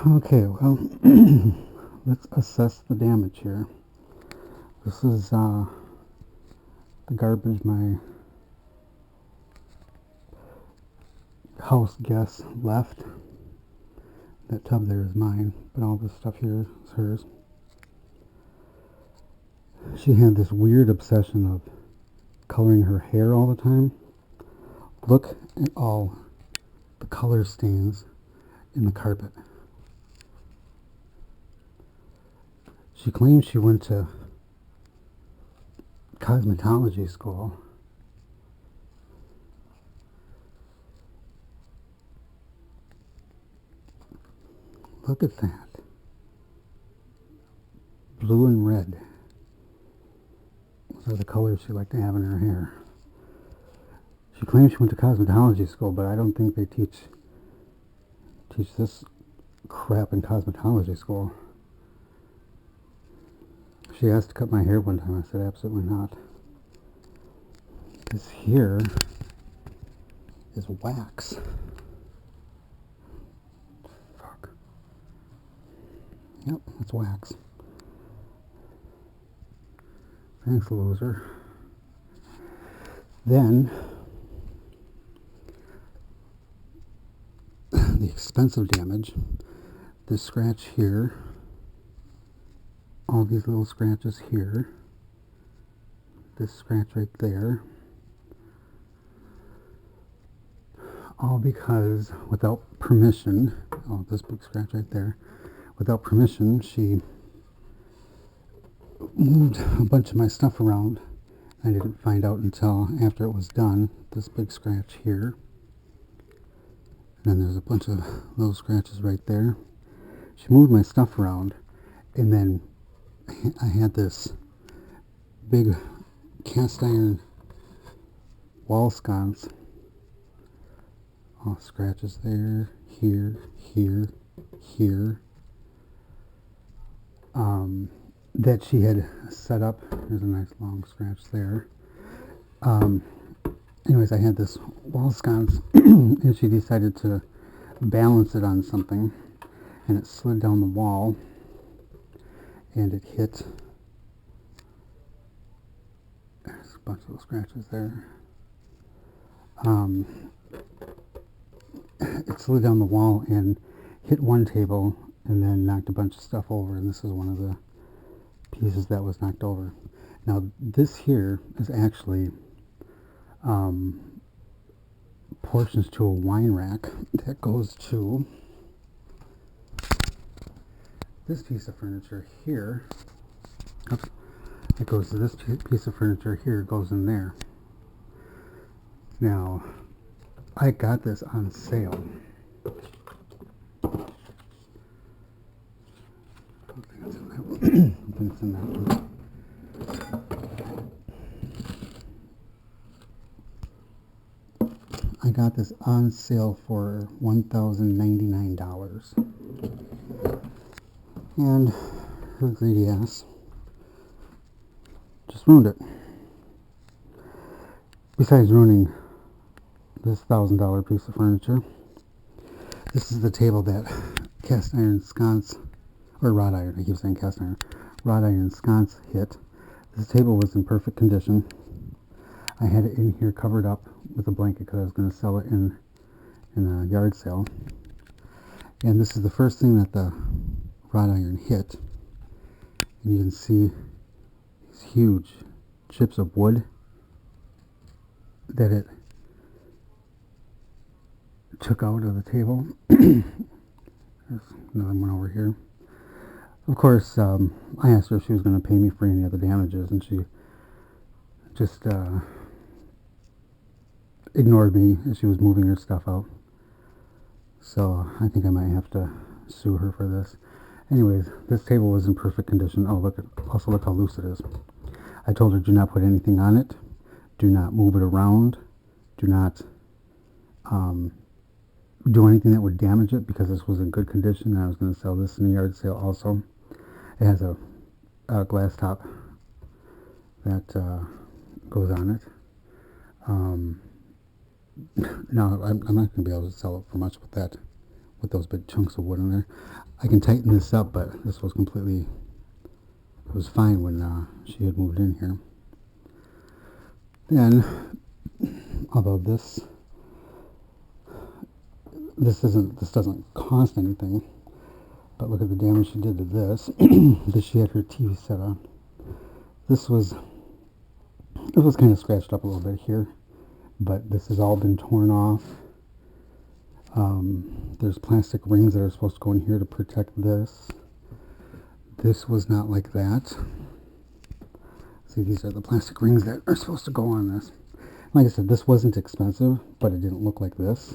Okay, well, let's assess the damage here. This is the garbage my house guest left. That tub there is mine, but all this stuff here is hers. She had this weird obsession of coloring her hair all the time. Look at all the color stains in the carpet. She claims she went to cosmetology school. Look at that. Blue and red. Those are the colors she liked to have in her hair. She claims she went to cosmetology school, but I don't think they teach this crap in cosmetology school. She asked to cut my hair one time. I said absolutely not. This here is wax. Fuck. Yep, that's wax. Thanks, loser. Then, the expensive damage. This scratch here. All these little scratches here. This scratch right there. All because, without permission, oh, this big scratch right there. Without permission, she moved a bunch of my stuff around. I didn't find out until after it was done. This big scratch here. And then there's a bunch of little scratches right there. She moved my stuff around, and then I had this big cast iron wall sconce. All scratches there, here, here, here. That she had set up. There's a nice long scratch there. Anyways, I had this wall sconce, and she decided to balance it on something, and it slid down the wall, and it hit. There's a bunch of little scratches there. It slid down the wall and hit one table, and then knocked a bunch of stuff over, and this is one of the pieces that was knocked over. Now, this here is actually portions to a wine rack that goes to this piece of furniture here. Oops. It goes to this piece of furniture here, goes in there. Now, I got this on sale. I think it's in that one. I got this on sale for $1,099. And her greedy ass just ruined it. Besides ruining this $1,000 piece of furniture, this is the table that cast iron sconce, or wrought iron, I keep saying cast iron, wrought iron sconce hit. This table was in perfect condition. I had it in here covered up with a blanket because I was going to sell it in a yard sale. And this is the first thing that the wrought iron hit. And you can see these huge chips of wood that it took out of the table. There's another one over here. Of course, I asked her if she was going to pay me for any other damages, and she just ignored me as she was moving her stuff out. So I think I might have to sue her for this. Anyways, this table was in perfect condition. Oh, also look how loose it is. I told her, do not put anything on it. Do not move it around. Do not do anything that would damage it, because this was in good condition, and I was going to sell this in a yard sale also. It has a glass top that goes on it. No, I'm not going to be able to sell it for much with with those big chunks of wood in there. I can tighten this up, but this was completely, it was fine when she had moved in here. Then, although this doesn't cost anything, but look at the damage she did to this. This, she had her TV set on. This was kind of scratched up a little bit here, but this has all been torn off. There's plastic rings that are supposed to go in here to protect this. This was not like that. See, these are the plastic rings that are supposed to go on this. Like I said, this wasn't expensive, but it didn't look like this.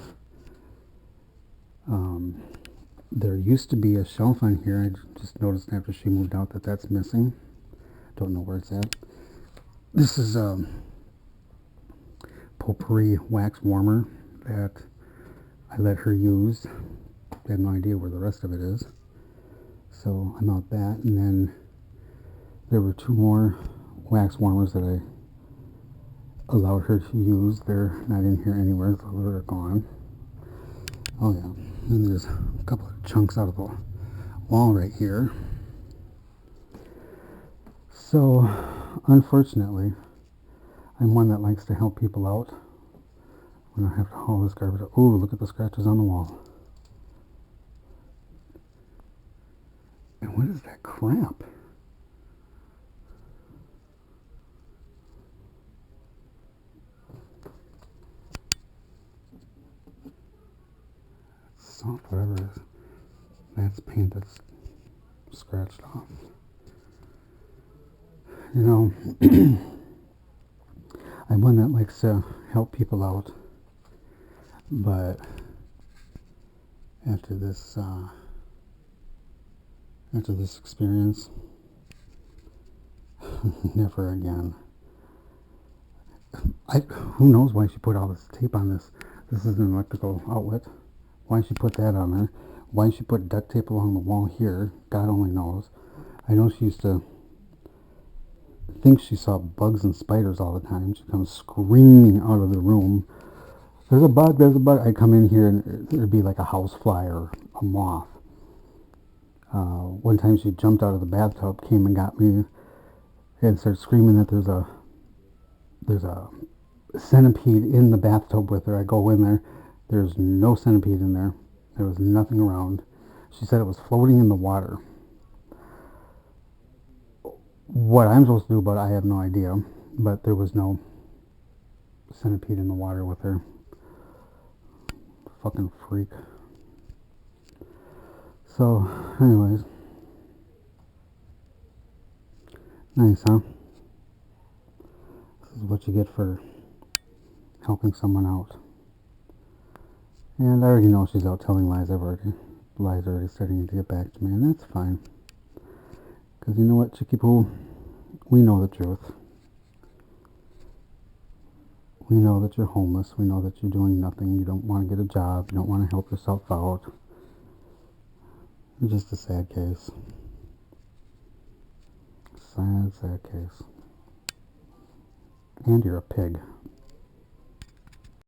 There used to be a shelf on here. I just noticed after she moved out that that's missing. Don't know where it's at. This is a potpourri wax warmer that I let her use. I have no idea where the rest of it is. So I'm out that. And then there were 2 more wax warmers that I allowed her to use. They're not in here anywhere, so they're gone. Oh yeah. And there's a couple of chunks out of the wall right here. So, unfortunately, I'm one that likes to help people out when I have to haul this garbage out. Ooh, look at the scratches on the wall. And what is that crap? Soft, whatever it is. That's paint that's scratched off. You know, I'm one that likes to help people out, but after this experience, never again. Who knows why she put all this tape on this? This is an electrical outlet. Why she put that on there? Why she put duct tape along the wall here? God only knows. I know she used to think she saw bugs and spiders all the time. She comes screaming out of the room. There's a bug, there's a bug. I'd come in here and there'd be like a housefly or a moth. One time she jumped out of the bathtub, came and got me, and started screaming that there's a centipede in the bathtub with her. I go in there. There's no centipede in there. There was nothing around. She said it was floating in the water. What I'm supposed to do about it, I have no idea. But there was no centipede in the water with her. Fucking freak. So, anyways. Nice, huh? This is what you get for helping someone out. And I already know she's out telling lies. Lies are already starting to get back to me, and that's fine. Because you know what, Chicky Poo? We know the truth. We know that you're homeless. We know that you're doing nothing. You don't want to get a job. You don't want to help yourself out. You're just a sad case. Sad, sad case. And you're a pig.